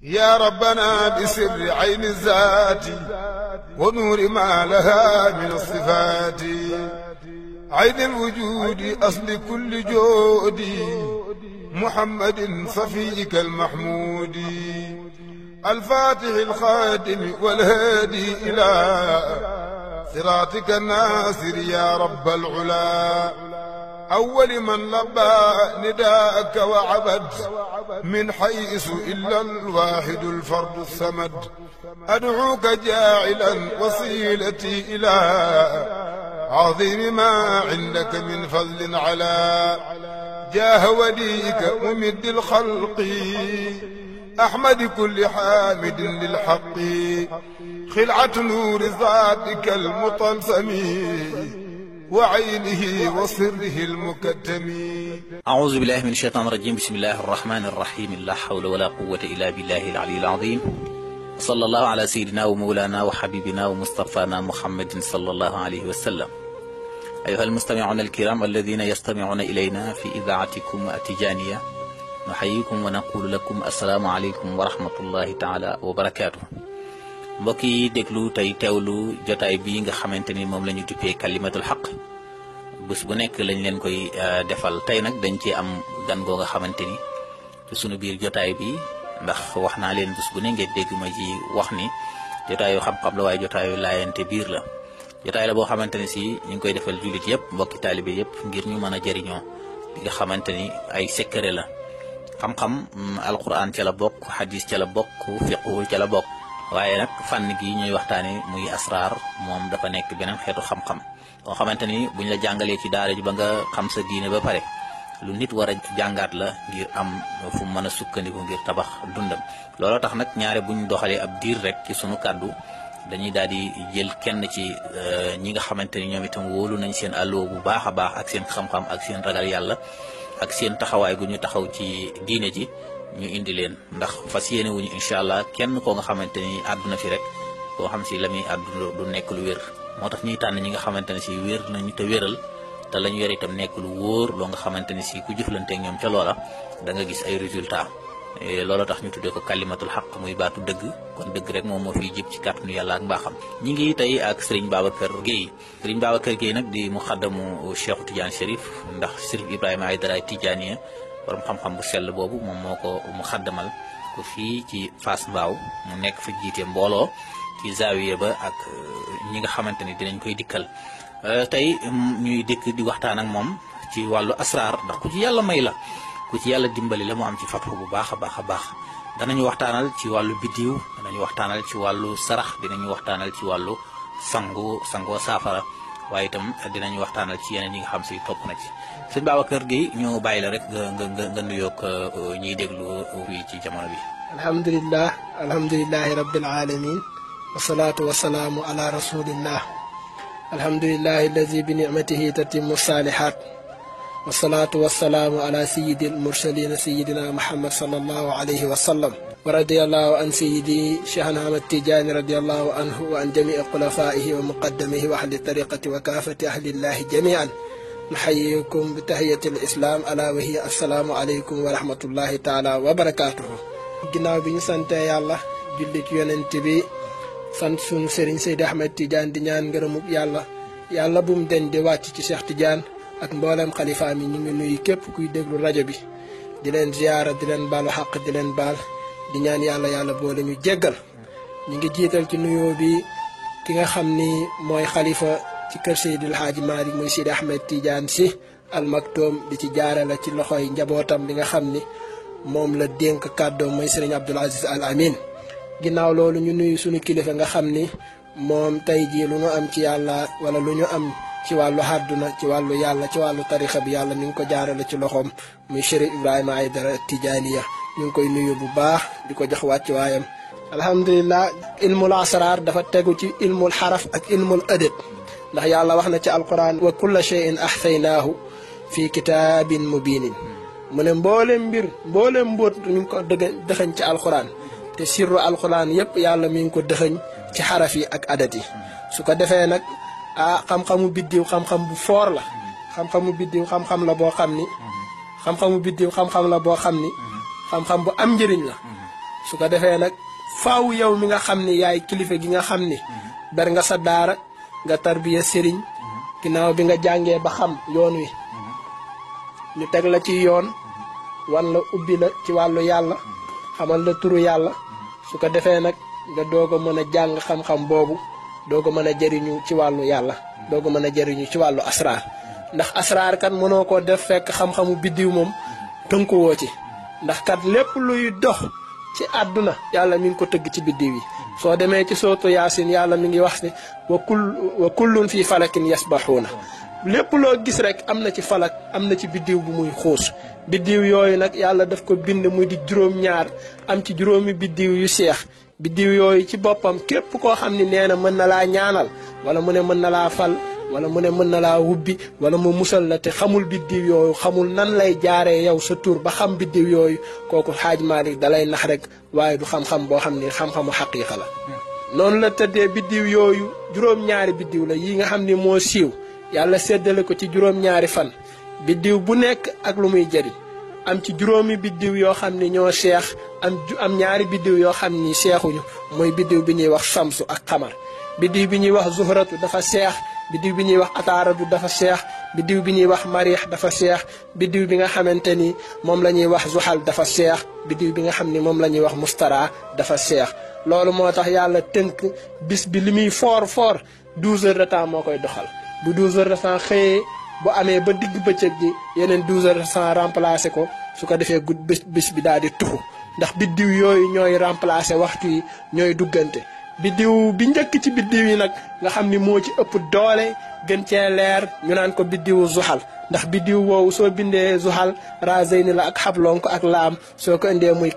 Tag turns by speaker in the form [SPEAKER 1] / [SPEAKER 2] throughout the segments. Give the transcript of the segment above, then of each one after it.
[SPEAKER 1] يا ربنا بسر عين الذات ونور ما لها من الصفات عين الوجود أصل كل جود محمد صفيك المحمود الفاتح الخاتم والهادي إلى صراطك الناصر يا رب العلا أول من لبى نداءك وعبد من حيث إلا الواحد الفرد الصمد أدعوك جاعلا وصيلتي إلى عظيم ما عندك من فضل على جاه وليك ممد الخلق أحمد كل حامد للحق خلعة نور ذاتك المطلسم وعينه وسره المكتم.
[SPEAKER 2] أعوذ بالله من الشيطان الرجيم. بسم الله الرحمن الرحيم. لا حول ولا قوة إلا بالله العلي العظيم. صلى الله على سيدنا ومولانا وحبيبنا ومصطفانا محمد صلى الله عليه وسلم. أيها المستمعون الكرام الذين يستمعون إلينا في إذاعتكم التجانية نحييكم ونقول لكم السلام عليكم ورحمة الله تعالى وبركاته. mbokk yi déglu tey teewlu jotaay bii nga xamante ni moom la ñu duppee kalimatul xaq bés bu nekk lañ leen koy defal tey nag dañ ci am gan goo nga xamante ni ci sunu biir jotaay bi ndax wax naa leen bés bu ne ngeen dégg ma ci wax ni jotaayu xam-xam la waaye jotaayu laayante biir la jotaay la boo xamante ni si ñu ngi koy defal jullit yëpp mbokki taalibe yëpp ngir ñu mën a jëriñoo li nga xamante ni ay secret la xam-xam alquran ca la bokk hadis ca la bokk fiqhu ca la bokk waaye nag fànn gi ñuy waxtaane muy asraar moom dafa nekk beneen xeetu xam-xam boo xamante ni buñ la jàngalee ci daara ji ba nga xam sa diine ba pare lu nit war a jàngaat la ngir am fu mën a sukkandiku ngir tabax dundam looloo tax nag ñaare buñ doxalee ab diir rek ci sunu kàddu dañuy daal di jël kenn ci ñi nga xamante ni ñoom itam wóolu nañ seen àlloo bu baax a baax ak seen xam-xam ak seen ragal yàlla ak seen taxawaay gu ñu taxaw ci diine ji ñu indi leen ndax fas yéene wuñu incha allah kenn koo nga xamante ni àdduna fi rek koo xam si la muy àdduna du nekk lu wér moo tax ñuy tànn ñi nga xamante ne si wér nañu te wéral te la ñu yor itam nekk lu wóor loo nga xamante ni si ku jëflanteeg ñoom ca loola da nga gis ay résultat loolu tax ñu tuddee ko kalimatul xaq muy baatu dëgg kon dëgg rek moom moo fiy jib ci kàttanu yàlla ak mbaaxam ñi ngi tey ak Serigne Babacar Gueye. Serigne Babacar Gueye nag di muxaddamu Cheikh Tidiane Chérif ndax Chérif Ibrahima Aïdara Tidiane borom xam-xam bu sell boobu moom moo ko mu xaddamal ko fii ci Fass Mbao mu nekk fa jiite mbooloo ci zawiya ba ak ñi nga xamante ni dinañ koy dikkal tey ñuy dikk di waxtaan ak moom ci wàllu asraar ndax ku ci yàlla may la ku ci yàlla dimbali la mu am ci fatxu bu baax a baax a baax danañu waxtaanal ci wàllu biddiw danañu waxtaanal ci wàllu sarax dinañu waxtaanal ci wàllu sangoo saafara waaye itam dinañu waxtaanal ci yeneen yi nga xam si topp na ci sëñ Babacar Gueye ñu bàyyi la rek nga nuyoog ñiy déglu fii ci jamono bi.
[SPEAKER 3] alhamdulillahi rabbil alamin wasalaatu wasalaamu ala rasulillah alhamdulillahi alladi bi nicmatihi tatimmu salihat wasalaatu wasalaamu ala sayidil mursalina sayidina muhammad sallallahu alayhi wa sallam wa radiyallahu an sayidi Cheikhna Ahmad Tidiane radiyallahu anhu wa an jamii xulafaihi wa muqaddamihi wa ahli tariqati wa kaafati ahlillahi jamian nuxayikum bi tahiyatil islam ala wa hiya assalaamu aleykum wa rahmatullahi taala wa barakatuhu. ginnaaw bi ñu sante yàlla julli ci yonent bi sant sunu sëriñ Seydi Ahmad Tidiane di ñaan ngërëmug yàlla bu mu den di wàcc ci Cheikh Tidiane ak mboolem xalifa mi ñu ngi nuyu képp kuy déglu rajo bi di leen ziyaara di leen baalu xaq di leen baal di ñaan yàlla boole ñu jéggal. ñu ngi jiital ci nuyoo bi ki nga xam ni mooy xalifa ci kër Seydil Hadji Malick muy Seydi Ahmed Tidiane Sy Al Maktoum di ci jaarale ci loxoy njabootam bi nga xam ni moom la dénk kàddoom mooy Serigne Abdoul Aziz Al Amin. ginnaaw loolu ñu nuyu suñu kilifa nga xam ni moom tey jii lu ñu am ci yàlla wala lu ñu am ci wàllu àdduna ci wàllu yàlla ci wàllu tarixa bi yàlla mi ngi ko jaarale ci loxoom muy Chérif Ibrahima Aïdara Tidianiya ñu ngi koy nuyu bu baax di ko jox wàcc waayam. alhamdulilah ilmul asrar dafa tegu ci ilmul xaraf ak ilmul adat ndax yàlla wax na ci alquran wa kulla shay'in ahsaynaahu fi kitaabin mubinin mu ne mboolem mbóot ñu ngi ko dëxëñ ci alquran te sirru alquran yëpp yàlla mi ngi ko dëxëñ ci xaraf yi ak adat yi su ko defee nag xam-xamu biddiw xam-xam bu foor la xam-xamu biddiw xam-xam la boo xam ni xam-xamu biddiw xam-xam la boo xam ni xam-xam bu am njëriñ la su ko defee nag faaw yow mi nga xam ni yaay kilifa gi nga xam ni ber nga sa daara nga tarbiya sëriñ ginnaaw bi nga jàngee ba xam yoon wi ñu teg la ci yoon wan la ubbi la ci wàllu yàlla xamal la turu yàlla su ko defee nag nga doog a mën a jàng xam-xam boobu doog a mën a jëriñu ci wàllu yàlla doog a mën a jëriñu ci wàllu asraar ndax asraar kat mënoo koo def fekk xam-xamu biddiw moom tënkuwoo ci ndax kat lépp luy dox ci àdduna yàlla mi ngi ko tëgg ci biddiw yi soo demee ci sootu yaasin yàlla mi ngi wax ne wa kullun fii falakin yasbahuuna lépp loo gis rek am na ci falak am na ci biddiw bu muy xuus biddiw yooyu nag yàlla daf ko bind muy di juróom-ñaar am ci juróomi biddiw yu seex biddiw yooyu ci boppam képp koo xam ni nee na mën na laa ñaanal wala mu ne mën na laa fal wala mu ne mën na laa wubbi wala mu musal la te xamul biddiw yooyu xamul nan lay jaaree yow sa tur ba xam biddiw yooyu kooku Xaaj Maalik dalay nax rek waaye du xam-xam boo xam ni xam-xamu xaqiiqa la noonu la tëddee biddiw yooyu juróom-ñaari biddiw la yi nga xam ni moo siiw yàlla séddale ko ci juróom-ñaari fan biddiw bu nekk ak lu muy jëriñ am ci juróomi biddiw yoo xam ni ñoo seex am ñaari biddiw yoo xam ni seexuñu mooy biddiw bi ñuy wax samsu ak xamar biddiw bi ñuy wax zuhratu dafa seex biddiw bi ñuy wax ataaradu dafa seex biddiw bi ñuy wax mariix dafa seex biddiw bi nga xamante ni moom la ñuy wax zuxal dafa seex biddiw bi nga xam ni moom la ñuy wax mustara dafa seex loolu moo tax yàlla tënk bis bi li muy foor 12 heures de temps moo koy doxal bu 12 heures de temps xëyee bu amee ba digg bëccëg gi yeneen 12 heures de temps remplacé ko su ko defee bis bi daal di tuxu ndax biddiw yooyu ñooy remplacé waxtu yi ñooy duggante biddiw bi njëkk ci biddiw yi nag nga xam ni moo ci ëpp doole gën cee leer ñu naan ko biddiwu zuxal ndax biddiw woowu soo bindee zuxal razeyni la ak xablonk ak laam soo ko indee muy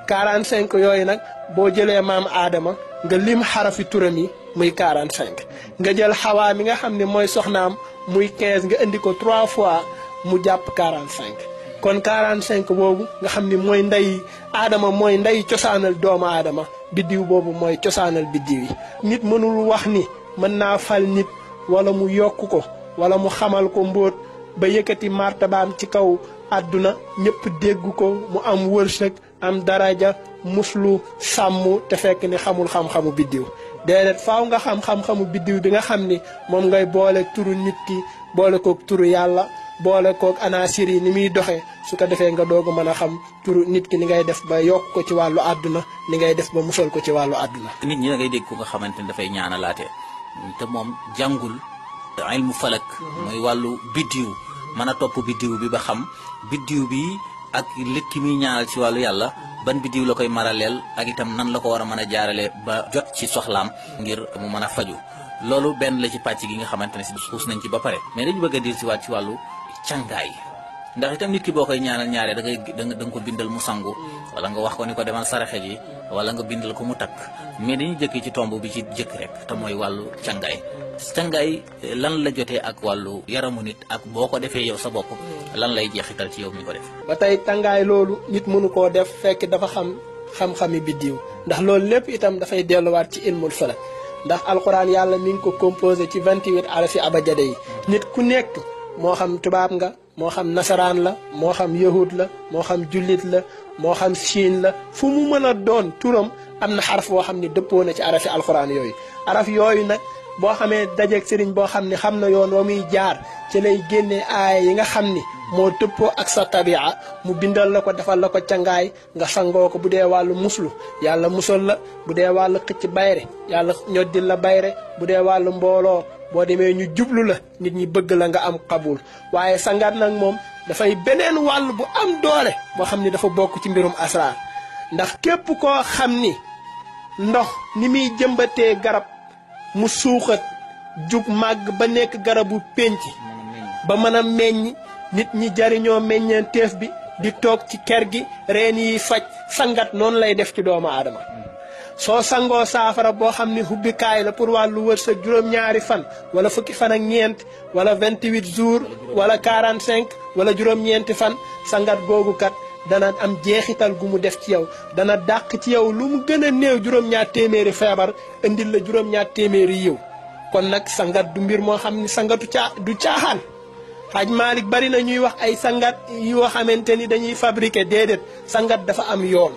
[SPEAKER 3] 45 yooyu nag boo jëlee maam aadama nga lim xarafi turam yi muy 45 nga jël xawaa mi nga xam ne mooy soxnaam muy 15 nga indi ko 3 fois mu jàpp 45 kon 45 boobu nga xam ni mooy ndey aadama mooy ndey cosaanal doomu aadama biddiw boobu mooy cosaanal biddiw yi nit mënul wax ni mën naa fal nit wala mu yokk ko wala mu xamal ko mbóot ba yëkkati martabaam ci kaw àdduna ñëpp dégg ko mu am wërsëg am daraja muslu sàmm te fekk ni xamul xam-xamu biddiw déedéet faaw nga xam xam-xamu biddiw bi nga xam ni moom ngay boole turu nit ki boole kook turu yàlla boole kook anaasir yi ni muy doxee su ko defee nga doog a mën a xam turu nit ki ni ngay def ba yokk ko ci wàllu àdduna ni ngay def ba musal ko ci wàllu àdduna
[SPEAKER 2] nit ñi da ngay dégg ko nga xamante ne dafay ñaanalaate te moom jàngul ilmu falak mooy wàllu biddiw mën a topp biddiw bi ba xam biddiw bi ak lit ki muy ñaanal ci wàllu yàlla ban biddiw la koy maraleel ak itam nan la ko war a mën a jaarale ba jot ci soxlaam ngir mu mën a faju loolu benn la ci pàcc gi nga xamante ne si xuus nañ ci ba pare mais dañu bëgg a dir si waat ci wàllu càngaay ndax itam nit ki boo koy ñaanal ñaare da nga ko bindal mu sangu wala nga wax ko ni ko demal saraxe ji wala nga bindal ko mu takk mais dañuy jëkki ci tomb bi ci jëkk rek te mooy wàllu càngaay lan la jotee ak wàllu yaramu nit ak boo ko defee yow sa bopp lan lay jeexital ci yow mi ko def
[SPEAKER 3] ba tey tàngaay loolu nit mënu koo def fekk dafa xam-xami biddiw ndax loolu lépp itam dafay delluwaat ci ilmul falak ndax alxuraan yàlla mi ngi ko composé ci 28 arafi abajade yi nit ku nekk moo xam tubaab nga moo xam nasaraan la moo xam yahud la moo xam jullit la moo xam siin la fu mu mën a doon turam am na xaraf boo xam ni dëppoo na ci arafi alxuraan yooyu araf yooyu nag boo xamee dajeeg sëriñ boo xam ne xam na yoon wa muy jaar ci lay génnee aaya yi nga xam ni moo dëppoo ak sa tabia mu bindal la ko defal la ko cangaay nga sangoo ko bu dee wàllu muslu yàlla musal la bu dee wàllu xëcc bayre yàlla ñoddil la bayre bu dee wàllu mbooloo boo demee ñu jublu la nit ñi bëgg la nga am qabul waaye sangat nag moom dafay beneen wàll bu am doole boo xam ni dafa bokk ci mbirum asraar ndax képp koo xam ni ndox ni muy jëmbatee garab mu suuxat jug màgg ba nekk garabu pénc ba mën a meññ nit ñi jariñoo meññeenteef bi di toog ci ker gi reen yi faj sangat noonu lay def ci doomu aadama soo sangoo saafara boo xam ni hubbikaay la pour wàllu wërsëg juróom-ñaari fan wala fukki fan ak ñeent wala 28 jours wala 45 wala juróom-ñeenti fan sangat googu kat dana am jeexital gu mu def ci yow dana dàq ci yow lu mu gën a néew juróom-ñaar téeméeri feebar indil la juróom-ñaar téeméeri yiw kon nag sangat du mbir moo xam ni sangatu du caaxaan Xaaj Maalik bari na ñuy wax ay sangat yoo xamante ni dañuy fabriquer déedéet sangat dafa am yoon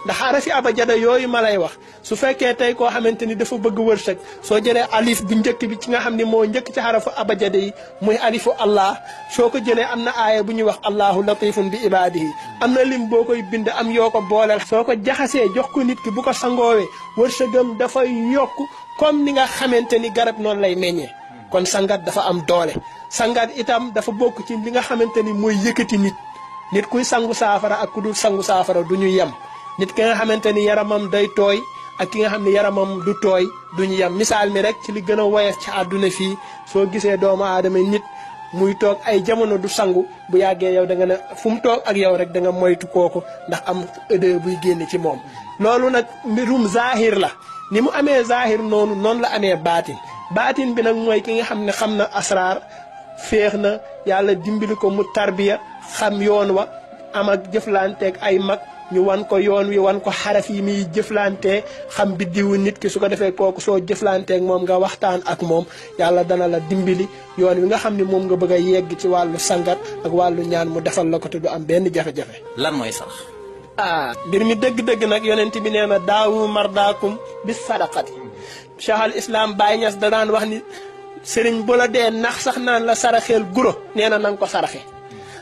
[SPEAKER 3] ndax xarafi abajada yooyu ma lay wax su fekkee tey koo xamante ni dafa bëgg wërsëg soo jëlee alif bu njëkk bi ci nga xam ne moo njëkk ci xarafu abajada yi muy alifu allah soo ko jëlee am na aaya bu ñuy wax allahu latifun bi ibadihi am na lim boo koy bind am yoo ko booleel soo ko jaxasee jox ko nit ki bu ko sangoowee wërsëgam dafay yokk comme ni nga xamante ni garab noonu lay meññee kon sangat dafa am doole sangat itam dafa bokk ci li nga xamante ni mooy yëkkati nit kuy sangu saafara ak ku dul sangu saafara du ñu yem nit ki nga xamante ni yaramam day tooy ak ki nga xam ne yaramam du tooy du ñu yem misaal mi rek ci li gën a woyof ci àdduna fii soo gisee doomu aadama nit muy toog ay jamono du sangu bu yàggee yow da nga ne fu mu toog ak yow rek da nga moytu kooku ndax am odeur buy génn ci moom loolu nag mbirum zahir la ni mu amee zahir noonu la amee baatin bi nag mooy ki nga xam ne xam na asraar féex na yàlla dimbali ko mu tarbiya xam yoon wa am ak jëflanteeg ay mag ñu wan ko yoon wi wan ko xaraf yi muy jëflantee xam biddiwu nit ki su ko defee kooku soo jëflanteeg moom nga waxtaan ak moom yàlla dana la dimbali yoon wi nga xam ne moom nga bëgg a yegg ci wàllu sangat ak wàllu ñaan mu defal la ko te du am benn jafe-jafe.
[SPEAKER 2] lan mooy sax.
[SPEAKER 3] mbir mi dëgg-dëgg nag yonent bi nee na daawu mardaakum bis sadaqati Cheikh al Islam Baye Niass da daan wax ni sëriñ bu la dee nax sax naan la saraxeel guro nee na nga ko saraxe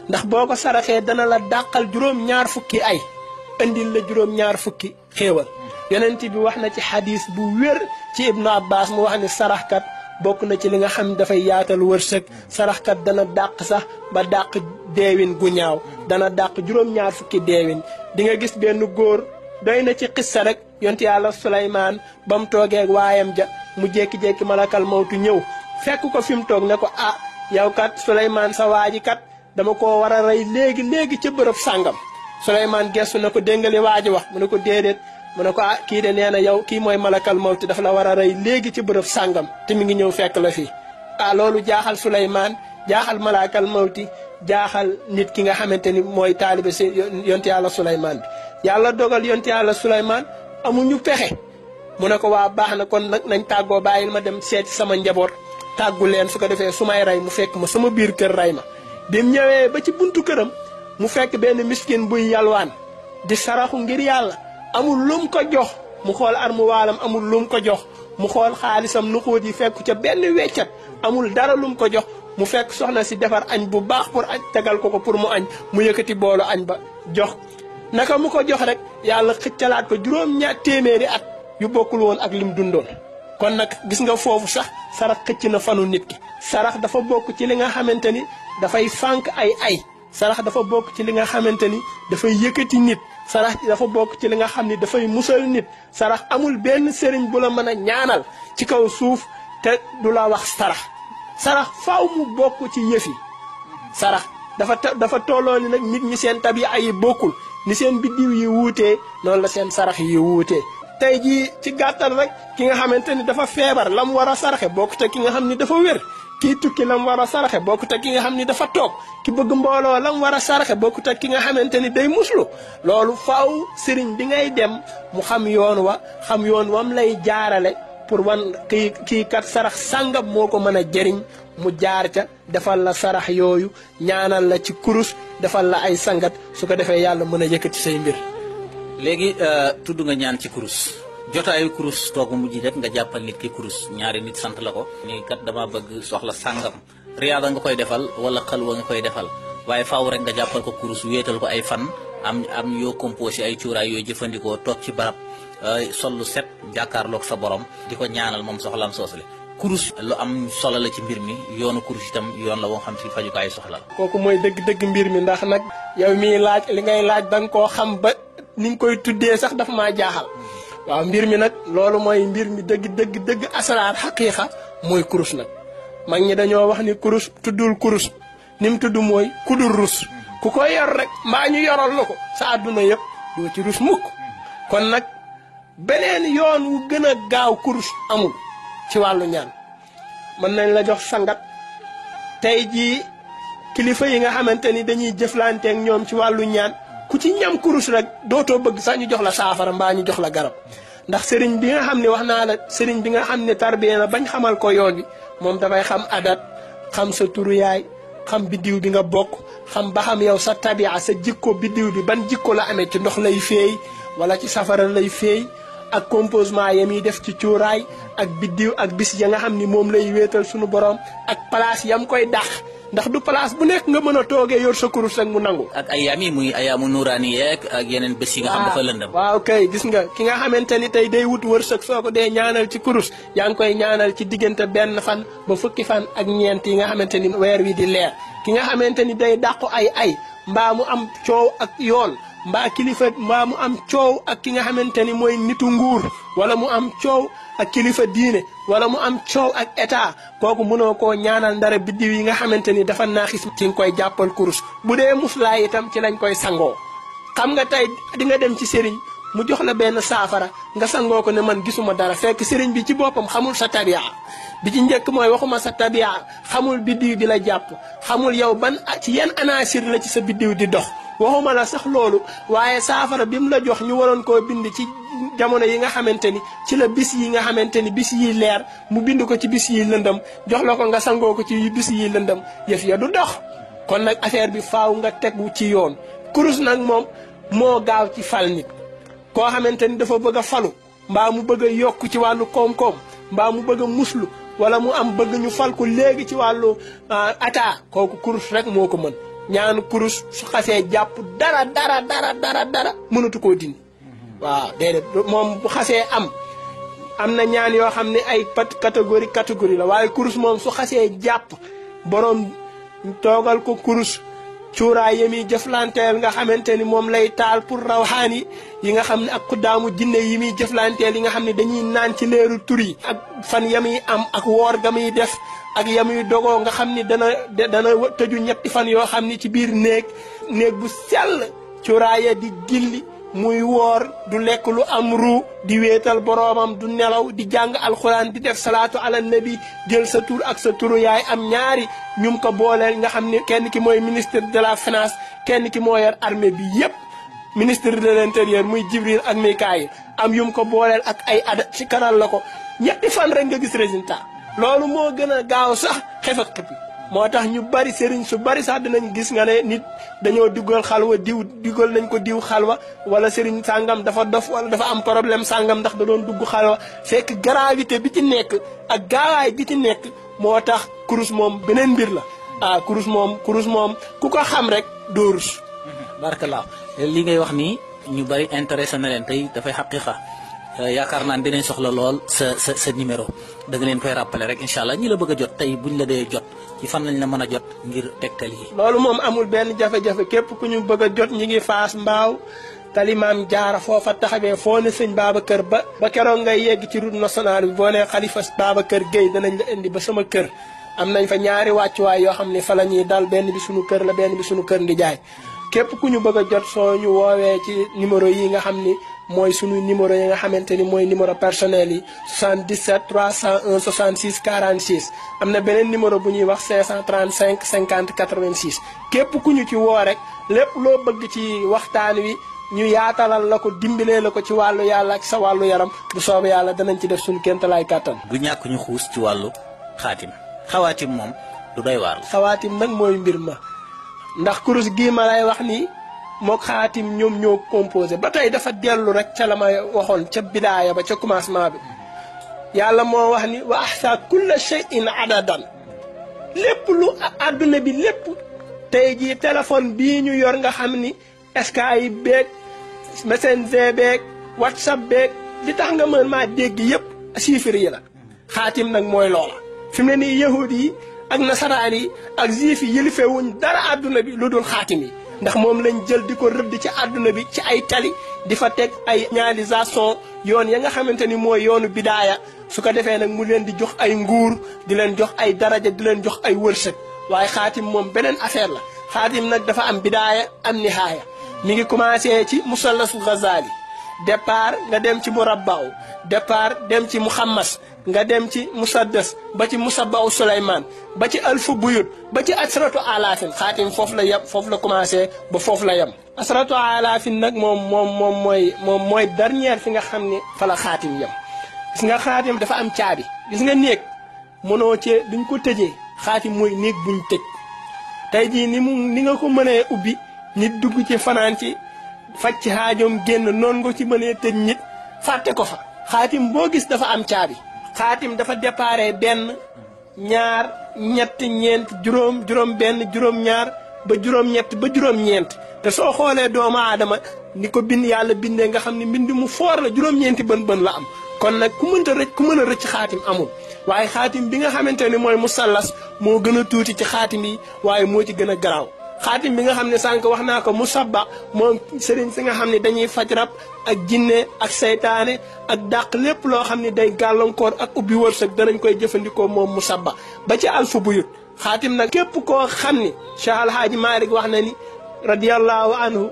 [SPEAKER 3] ndax boo ko saraxee dana la dàqal juróom-ñaar fukki ay andil la juróom-ñaar fukki xéewal yonent bi wax na ci xadis bu wér ci Ibnu Abbas mu wax ni saraxkat bokk na ci li nga xam dafay yaatal wërsëg saraxkat dana dàq sax ba dàq deewin gu ñaaw dana dàq juróom-ñaar fukki deewin di nga gis benn góor doy na ci xissa rek yonent yàlla Suleymaan ba mu toogee waayam ja mu jékki-jékki malakal mawtu ñëw fekk ko fi mu toog ne ko yow kat Suleymaan sa waaji kat dama ko war a rey léegi ca bërëb sàngam Suleymaan gestu na ko déngali waaji wax mu ne ko déedéet mu ne ko kii de nee na yow kii mooy malakal mawti dafa la war a rey léegi ci bërëb sàngam te mi ngi ñëw fekk la fii loolu jaaxal Suleymaan jaaxal malakal mawti jaaxal nit ki nga xamante ni mooy taalibe si yonent yàlla Suleymaan bi yàlla dogal yonent yàlla Suleymaan amuñu pexe mu ne ko waa baax na kon nag nañ tàggoo bàyyil ma dem seeti sama njaboot tàggu leen su ko defee su may rey mu fekk ma sama biir kër rey ma bi mu ñëwee ba ci buntu këram mu fekk benn miskin buy yalwaan di saraxu ngir yàlla amul lum ko jox mu xool armuwaalam amul lum ko jox mu xool xaalisam nu xóot yi fekk ca benn weccat amul dara lum ko jox mu fekk soxna si defar añ bu baax pour añ tegal ko pour mu añ mu yëkkati boolu añ ba jox naka mu ko jox rek yàlla xëccalaat ko juróom-ñaar téeméeri at yu bokkul woon ak lim dundoon kon nag gis nga foofu sax sarax xëcc na fanu nit ki sarax dafa bokk ci li nga xamante ni dafay fànk ay sarax dafa bokk ci li nga xamante ni dafay yëkkati nit sarax dafa bokk ci li nga xam ni dafay musal nit sarax amul benn sëriñ bu la mën a ñaanal ci kaw suuf te du la wax sarax faaw mu bokk ci yëf yi sarax dafa tolloo ni nag nit ñi seen tabi'a yi bokkul ni seen biddiw yi wuutee noonu la seen sarax yi wuutee tey jii ci gàttal rek ki nga xamante ni dafa feebar la mu war a saraxe bokk te ki nga xam ni dafa wér kii tukki la mu war a saraxe bokk te ki nga xam ni dafa toog ki bëgg mbooloo la mu war a saraxe bokk te ki nga xamante ni day muslu loolu faaw sëriñ bi ngay dem mu xam yoon wam lay jaarale pour wan kii kat sarax sàngam moo ko mën a jëriñ mu jaar ca defal la sarax yooyu ñaanal la ci kurus defal la ay sangat su ko defee yàlla mën a yëkkati say mbir.
[SPEAKER 2] léegi tudd nga ñaan ci kurus jotaayu kurus toog mu mujj rek nga jàppal nit ki kurus ñaari nit sant la ko ni kat dama bëgg soxla sàngam riyaada nga koy defal wala xalwa nga koy defal waaye faaw rek nga jàppal ko kurus wéetal ko ay fan am yoo composé ay cuuraay yooyu jëfandikoo toog ci barab sol lu set jàkkaarloog sa borom di ko ñaanal moom soxlaam soosale kurus lu am solo la ci mbir mi yoonu kurus itam yoon la woo xam si fajukaay soxla la.
[SPEAKER 3] kooku mooy dëgg-dëgg mbir mi ndax nag yow miy laaj li ngay laaj da nga koo xam ba ni nga koy tuddee sax dafa maa jaaxal waaw mbir mi nag loolu mooy mbir mi dëgg asraar xaqiiqa mooy kurus nag mag ñi dañoo wax ni kurus tuddul kurus ni mu tudd mooy kudur rus ku ko yor rek mbaa ñu yoral la ko sa àdduna yëpp doo ci rus mukk kon nag beneen yoon wu gën a gaaw kurus amul ci wàllu ñaan mën nañ la jox sangat tey jii kilifa yi nga xamante ni dañuy jëflanteeg ñoom ci wàllu ñaan ku ci ñam kurus rek dootoo bëgg sax ñu jox la saafara mbaa ñu jox la garab ndax sëriñ bi nga xam ne wax naa la sëriñ bi nga xam ne tarbiya na bañ xamal ko yoon bi moom dafay xam adat xam sa turu yaay xam biddiw bi nga bokk xam ba xam yow sa tabia sa jikko biddiw bi ban jikko la amee ci ndox lay feey wala ci safara lay féey ak composement ya muy def ci cuuraay ak biddiw ak bis ya nga xam ni moom lay wéetal sunu borom ak place yam koy dàq ndax du place bu nekk nga mën a toogee yor sa kurus rek mu nangu.
[SPEAKER 2] ak ayaam yi muy ayaamu nuuraani yeeg ak yeneen bés yi nga xam dafa lëndëm.
[SPEAKER 3] waaw kay gis nga ki nga xamante ni tey day wut wërsëg soo ko dee ñaanal ci kurus yaa ngi koy ñaanal ci diggante benn fan ba fukki fan ak ñeent yi nga xamante ni weer wi di leer ki nga xamante ni day dàqu ay mbaa mu am coow ak yool mbaa kilifa mbaa mu am coow ak ki nga xamante ni mooy nitu nguur wala mu am coow ak kilifa diine wala mu am coow ak état kooku mënoo koo ñaanal ndara biddiw yi nga xamante ni dafa naaxis ci nga koy jàppal kurus bu dee muslaay itam ci lañ koy sangoo xam nga tey di nga dem ci sëriñ mu jox la benn saafara nga sangoo ko ne man gisuma dara fekk sëriñ bi ci boppam xamul sa tabia bi ci njëkk mooy waxuma sa tabia xamul biddiw bi la jàpp xamul yow ban ci yan anasir la ci sa biddiw di dox waxuma la sax loolu waaye saafara bi mu la jox ñu waroon koo bind ci jamono yi nga xamante ni ci la bis yi nga xamante ni bis yi leer mu bind ko ci bis yi lëndëm jox la ko nga sangoo ko ci bis yi lëndëm yëf ya du dox kon nag affaire bi faaw nga tegu ci yoon kurus nag moom moo gaaw ci fal nit koo xamante ni dafa bëgg a falu mbaa mu bëgg a yokk ci wàllu koom-koom mbaa mu bëgg a muslu wala mu am bëgg ñu fal ko léegi ci wàllu ata kooku kurus rek moo ko mën ñaanu kurus su xasee jàpp dara mënatu koo dindi waaw déedéet moom bu xasee am na ñaan yoo xam ne ay catégorie la waaye kurus moom su xasee jàpp borom toogal ko kurus cuuraay yi muy jëflanteel nga xamante ni moom lay taal pour rawxaan yi nga xam ne ak xuddaamu jinne yi muy jëflanteel yi nga xam ne dañuy naan ci leeru tur yi ak fan ya muy am ak woor ga muy def ak ya muy dogoo nga xam ni dana tëju ñetti fan yoo xam ni ci biir néeg bu sell cuuraaya di gilli muy woor du lekk lu am ru di wéetal boroomam du nelaw di jàng alxuraan di def salaatu ala nabi jël sa tur ak sa turu yaay am ñaari ñum ko booleel nga xam ne kenn ki mooy ministre de la finance kenn ki moo yor armée bi yépp ministre de l'intérieur muy Jibril ak Mikaayil am yum ko booleel ak ay ada ci kanal la ko ñetti fan rek nga gis résultat loolu moo gën a gaaw sax xef ak xippi moo tax ñu bari sëriñ su bari sax dinañ gis nga ne nit dañoo duggal xalwa duggal nañ ko diw xalwa wala sëriñ sàngam dafa dof wala dafa am problème sàngam ndax da doon dugg xalwa fekk gravité bi ci nekk ak gaawaay bi ci nekk moo tax kurus moom beneen mbir la kurus moom ku ko xam rek doo rus.
[SPEAKER 2] barkalaa li ngay wax nii ñu bari intéressé na leen tey dafay xaqiqa yaakaar naa dinañ soxla lool sa numéro da nga leen koy rappeler rek incha allah ñi la bëgg a jot tey buñ la dee jot ci fan lañ la mën a jot ngir tegtal yi.
[SPEAKER 3] loolu moom amul benn jafe-jafe képp ku ñu bëgg a jot ñi ngi Fass Mbao Talimaam Jaara foofa taxawee foo ne sëñ Babacar ba keroog ngay yegg ci route nationale bi boo nee Xalifa Babacar Gueye danañ la indi ba sama kër. am nañ fa ñaari wàccuwaay yoo xam ne fa la ñuy dal benn bi suñu kër la benn bi suñu kër ndi jaay képp ku ñu bëgg a jot soo ñu woowee ci numéro yi nga xam ni mooy sunu numéro yi nga xamante ni mooy numéro personnel yi 77 301 66 46 am na beneen numéro bu ñuy wax 535 50 86 képp ku ñu ci woo rek lépp loo bëgg ci waxtaan wi ñu yaatalal la ko dimbalee la ko ci wàllu yàlla ak sa wàllu yaram bu soobee yàlla danañ ci def suñu kéemtalaay kàttan.
[SPEAKER 2] du ñàkk ñu xuus ci wàllu xaatim xawaatim moom du doy waar.
[SPEAKER 3] xawaatim nag mooy mbir ma ndax kurus gii ma lay wax nii mook xaatim ñoom ñoo composé ba tey dafa dellu rek ca la ma waxoon ca bidaaya ba ca commencement bi yàlla moo wax ni wa ahsa kulla shay'in adadan lépp lu àdduna bi lépp tey jii téléphone bii ñu yor nga xam ni Skype beeg Messenger beeg WhatsApp beeg li tax nga mën maa dégg yëpp chiffres yi la xaatim nag mooy loola fi mu ne nii yahud yi ak nasaraan yi ak juif yi yëlifewuñ dara àdduna bi lu dul xaatim yi ndax moom lañ jël di ko rëdd ci àdduna bi ci ay tali di fa teg ay signalisation yoon ya nga xamante ni mooy yoonu bidaaya su ko defee nag mu leen di jox ay nguur di leen jox ay daraja di leen jox ay wërsëg waaye xaatim moom beneen affaire la xaatim nag dafa am bidaaya am nihaaya mi ngi commencé ci musallasu Ghazali départ nga dem ci murabbaaw départ dem ci muhammas nga dem ci musaddas ba ci musabbaaw Suleymaan ba ci alfu buyut ba ci asratu alaafin xaatim foofu la yem foofu la commencé ba foofu la yem asratu alaafin nag moom mooy dernière fi nga xam ne fa la xaatim yem gis nga xaatim dafa am caabi gis nga néeg mënoo cee duñ ko tëjee xaatim mooy néeg buñ tëj tey jii ni nga ko mënee ubbi nit dugg ci fanaan ci faj ci xaajoom génn noonu nga ci mënee tëj nit fàtte ko fa xaatim boo gis dafa am caabi xaatim dafa déparé benn ñaar ñett ñeent juróom benn juróom ñaar ba juróom ñett ba juróom ñeent te soo xoolee doomu aadama ni ko bind yàlla bindee nga xam ne mbind mu foor la juróom-ñeenti bën la am kon nag ku mën a rëcc xaatim amul waaye xaatim bi nga xamante ni mooy musallas moo gën a tuuti ci xaatim yi waaye moo ci gën a garaaw xaatim bi nga xam ne sànq wax naa ko musabba moom sëriñ si nga xam ne dañuy faj rab ak jinne ak seytaane ak dàq lépp loo xam ne day gàllankoor ak ubbi wërsëg danañ koy jëfandikoo moom musabba ba ci alfu buyut xaatim nag képp koo xam ni Cheikh Alhaaji Malick wax na ni radiyallahu anhu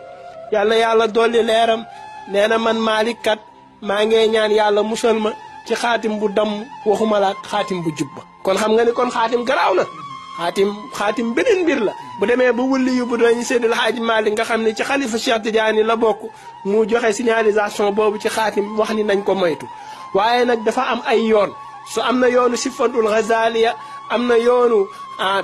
[SPEAKER 3] yàlla na yàlla dolli leeram nee na man Malick kat maa ngi ñaan yàlla musal ma ci xaatim bu damm waxuma la xaatim bu jubba kon xam nga ni kon xaatim garaaw na xaatim beneen mbir la bu demee ba wulli yu bu dañu Seydi El Hadji Malick nga xam ne ci xalifa Cheikh Tidiane la bokk mu joxe signalisation boobu ci xaatim wax ni nañ ko moytu waaye nag dafa am ay yoon su am na yoonu Sifatul Ghazaliya am na yoonu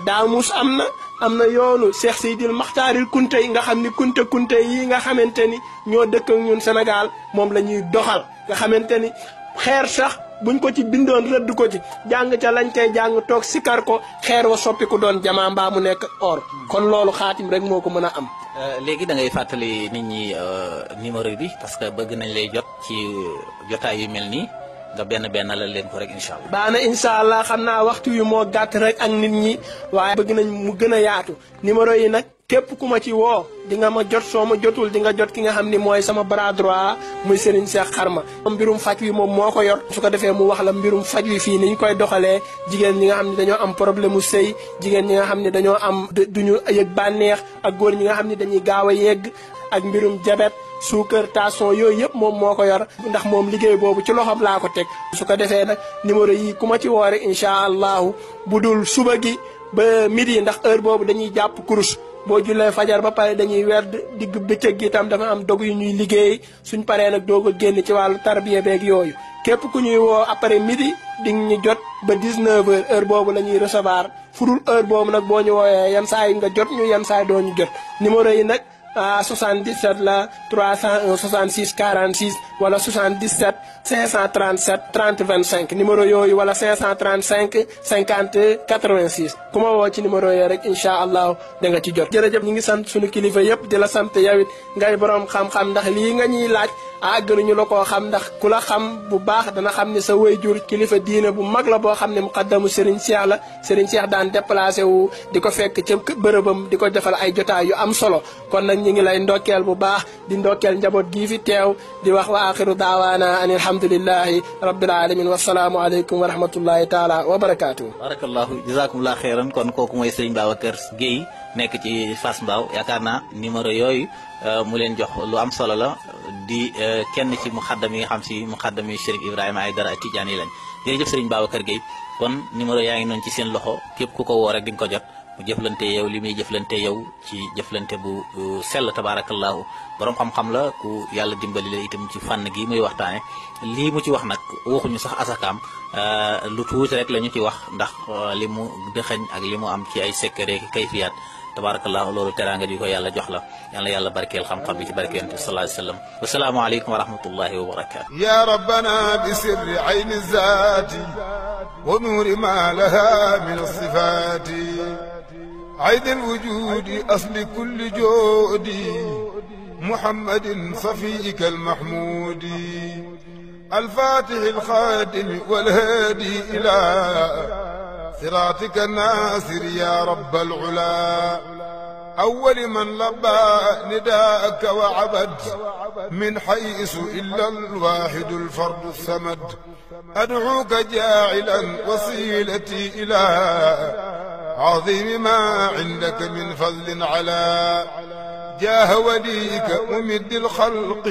[SPEAKER 3] Daamus am na yoonu Cheikh Seydil Maxtaaril Kunte yi nga xam ni kunte yi nga xamante ni ñoo dëkk ak ñun Sénégal moom la ñuy doxal nga xamante ni xeer sax buñ ko ci bindoon rëdd ko ci jàng ca lañ cay jàng toog sikar ko xeer wa soppiku doon jamaa mbaa mu nekk or kon loolu xaatim rek moo ko mën a am.
[SPEAKER 2] léegi da ngay fàttali nit ñi numéro bi parce que bëgg nañ lay jot ci jotaay yu mel nii nga benn la leen ko rek incha allah.
[SPEAKER 3] baana incha allah xam naa waxtu yu moo gàtt rek ak nit ñi waaye bëgg nañ mu gën a yaatu numéro yi nag képp ku ma ci woo di nga ma jot soo ma jotul di nga jot ki nga xam ni mooy sama bras droit muy Serigne Cheikh Xarma mbirum faj wi moom moo ko yor su ko defee mu wax la mbirum faj wi fii ni ñu koy doxalee jigéen ñi nga xam ne dañoo am problème mu sëy jigéen ñi nga xam ne dañoo am duñu yëg bànneex ak góor ñi nga xam ne dañuy gaaw a yegg ak mbirum jabet suukar tension yooyu yëpp moom moo ko yor ndax moom liggéey boobu ci loxoom laa ko teg su ko defee nag numéro yi ku ma ci woo rek incha allahu bu dul suba gi ba midi ndax heure boobu dañuy jàpp kurus boo jullee fajar ba pare dañuy werd digg bëccëg gi itam dafa am dog yu ñuy liggéey suñ paree nag doog a génn ci wàllu tarbiya beeg yooyu képp ku ñuy woo après midi di ñu jot ba 19h heure boobu la ñuy recevoir fudul heure boobu nag boo ñu wooyee yan saa yi nga jot ñu yan saa yi doo ñu jot numéro yi nag 77 la 301 66 46 wala 77 537 30 25 numéro yooyu wala 535 50 86 ku ma woo ci numéro yooyu rek incha allah da nga ci jot. jërëjëf ñu ngi sant suñu kilifa yëpp di la sant yow it ngay borom xam-xam ndax lii nga ñuy laaj gënuñu la koo xam ndax ku la xam bu baax dana xam ne sa wayjur kilifa diine bu mag la boo xam ne muqaddamu Serigne Cheikh la Serigne Cheikh daan déplacé wu di ko fekk ca bërëbam di ko defal ay jotaay yu am solo kon nag ñu ngi lay ndokkeel bu baax di ndokkeel njaboot gii fi teew di wax wa axiru daawaana an alhamdulillahi rabbil alamin wasalaamu aleykum wa rahmatullahi taala wa barakatuhu.
[SPEAKER 2] barakallahu jazakumullah xeyran kon kooku mooy Serigne Babacar Gueye nekk ci Fass Mbao yaakaar naa numéro yooyu mu leen jox lu am solo la di kenn ci muxaddam yi nga xam si muxaddam yi Chérif Ibrahima Aïdara Tidiane lañ jërëjëf Serigne Babacar Gueye kon numéro yaa ngi noonu ci seen loxo képp ku ko woo rek di nga ko jot mu jëflante yow li muy jëflante yow ci jëflante bu sell tabarakallahu borom xam-xam la ku yàlla dimbali la itam ci fànn gi muy waxtaane lii mu ci wax nag waxuñu sax asakaam lu tuuti rek la ñu ci wax ndax li mu dëxëñ ak li mu am ci ay secret kayfiyaat tabarakallahu loolu teraanga ji ko yàlla jox la yàlla barkeel xam-xam bi ci barkeel bi sallallahu alayhi wa sallam wasalaamu aleykum wa rahmatullahi wa barakatu
[SPEAKER 1] ya rabbana bi sirri ayni zaati wa nuuri ma laha min sifaati ayni alwujudi asli kulli joodi muhammadin safiyika almahmudi alfatixi alxaatimi walhaadi ila صراطك الناصر يا رب العلا أول من لبى نداءك وعبد من حيث إلا الواحد الفرد الصمد أدعوك جاعلا وصيلتي إلى عظيم ما عندك من فضل على جاه وليك ممد الخلق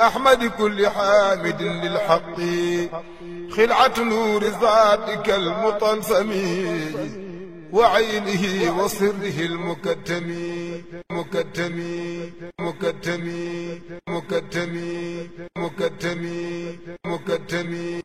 [SPEAKER 1] أحمد كل حامد للحق خلعة نور ذاتك المطلسم وعينه وسره المكتم مكتم مكتم مكتم مكتم مكتم